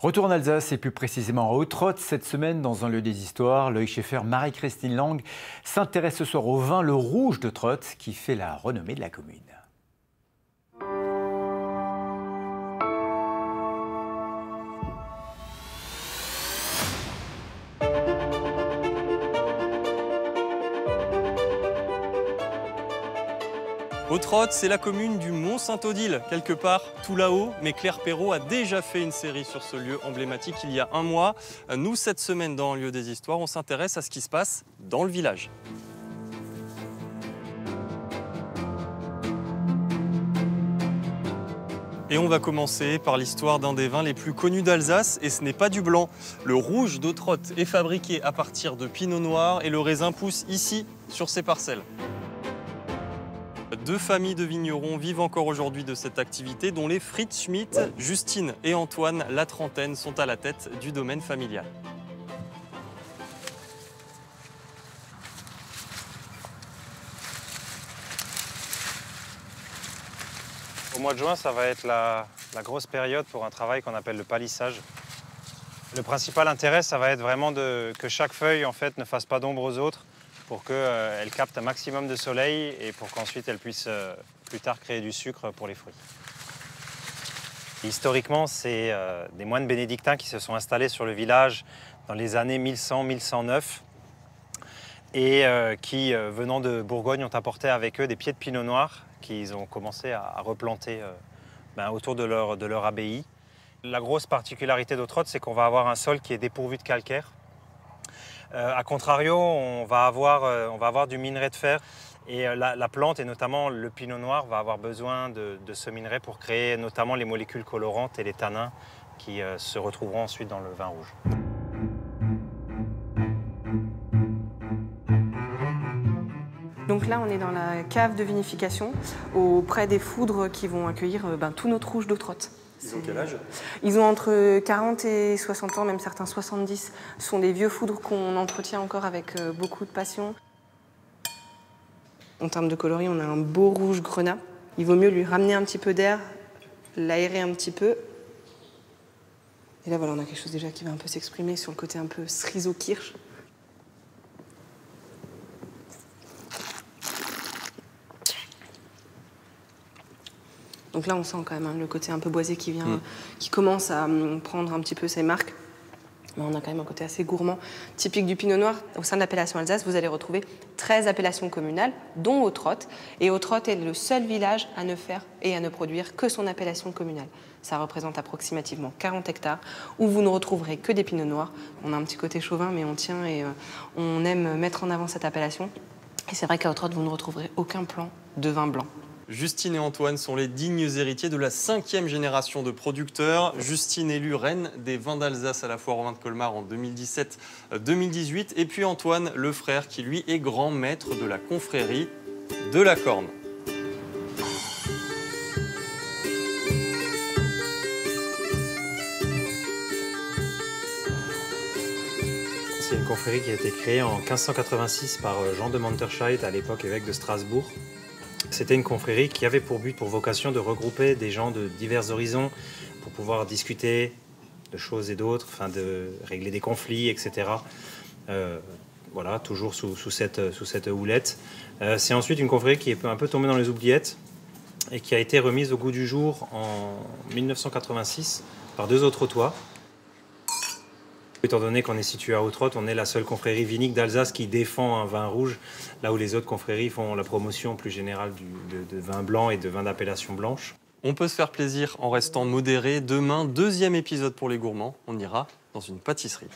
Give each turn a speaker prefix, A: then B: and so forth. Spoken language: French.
A: Retour en Alsace et plus précisément à Ottrott. Cette semaine, dans un lieu des histoires, l'œil chef Marie-Christine Lang s'intéresse ce soir au vin Le Rouge d'Ottrott qui fait la renommée de la commune.
B: Ottrott, c'est la commune du Mont-Saint-Odile, quelque part tout là-haut, mais Claire Perrault a déjà fait une série sur ce lieu emblématique il y a un mois. Nous, cette semaine, dans Lieu des Histoires, on s'intéresse à ce qui se passe dans le village. Et on va commencer par l'histoire d'un des vins les plus connus d'Alsace, et ce n'est pas du blanc. Le Rouge d'Ottrott est fabriqué à partir de pinot noir et le raisin pousse ici, sur ces parcelles. Deux familles de vignerons vivent encore aujourd'hui de cette activité, dont les Fritz Schmitt, Justine et Antoine, la trentaine, sont à la tête du domaine familial.
C: Au mois de juin, ça va être la grosse période pour un travail qu'on appelle le palissage. Le principal intérêt, ça va être vraiment que chaque feuille en fait, ne fasse pas d'ombre aux autres, pour qu'elle capte un maximum de soleil et pour qu'ensuite elle puisse plus tard créer du sucre pour les fruits. Historiquement, c'est des moines bénédictins qui se sont installés sur le village dans les années 1100-1109 et qui, venant de Bourgogne, ont apporté avec eux des pieds de pinot noir qu'ils ont commencé à replanter autour de leur abbaye. La grosse particularité d'Ottrott, c'est qu'on va avoir un sol qui est dépourvu de calcaire. A contrario, on va avoir du minerai de fer et la plante, et notamment le pinot noir, va avoir besoin de ce minerai pour créer notamment les molécules colorantes et les tanins qui se retrouveront ensuite dans le vin rouge.
D: Donc là, on est dans la cave de vinification, auprès des foudres qui vont accueillir tout notre rouge d'Ottrott.
B: Ils ont quel âge?
D: Ils ont entre 40 et 60 ans, même certains 70. Ce sont des vieux foudres qu'on entretient encore avec beaucoup de passion. En termes de coloris, on a un beau rouge grenat. Il vaut mieux lui ramener un petit peu d'air, l'aérer un petit peu. Et là, voilà, on a quelque chose déjà qui va un peu s'exprimer sur le côté un peu cerise-au-kirsch. Donc là, on sent quand même le côté un peu boisé qui commence à prendre un petit peu ses marques. Mais on a quand même un côté assez gourmand, typique du pinot noir. Au sein de l'appellation Alsace, vous allez retrouver 13 appellations communales, dont Ottrott. Et Ottrott est le seul village à ne faire et à ne produire que son appellation communale. Ça représente approximativement 40 hectares, où vous ne retrouverez que des pinots noirs. On a un petit côté chauvin, mais on tient et on aime mettre en avant cette appellation. Et c'est vrai qu'à Ottrott, vous ne retrouverez aucun plan de vin blanc.
B: Justine et Antoine sont les dignes héritiers de la 5e génération de producteurs. Justine élue reine des vins d'Alsace à la foire aux vins de Colmar en 2017-2018. Et puis Antoine, le frère, qui lui est grand maître de la confrérie de la Corne.
C: C'est une confrérie qui a été créée en 1586 par Jean de Monterscheid, à l'époque évêque de Strasbourg. C'était une confrérie qui avait pour but, pour vocation, de regrouper des gens de divers horizons pour pouvoir discuter de choses et d'autres, de régler des conflits, etc. Voilà, toujours sous cette houlette. C'est ensuite une confrérie qui est un peu tombée dans les oubliettes et qui a été remise au goût du jour en 1986 par deux autres Ottois. Étant donné qu'on est situé à Ottrott, on est la seule confrérie vinique d'Alsace qui défend un vin rouge, là où les autres confréries font la promotion plus générale de vin blanc et de vin d'appellation blanche.
B: On peut se faire plaisir en restant modéré. Demain, 2e épisode pour les gourmands. On ira dans une pâtisserie.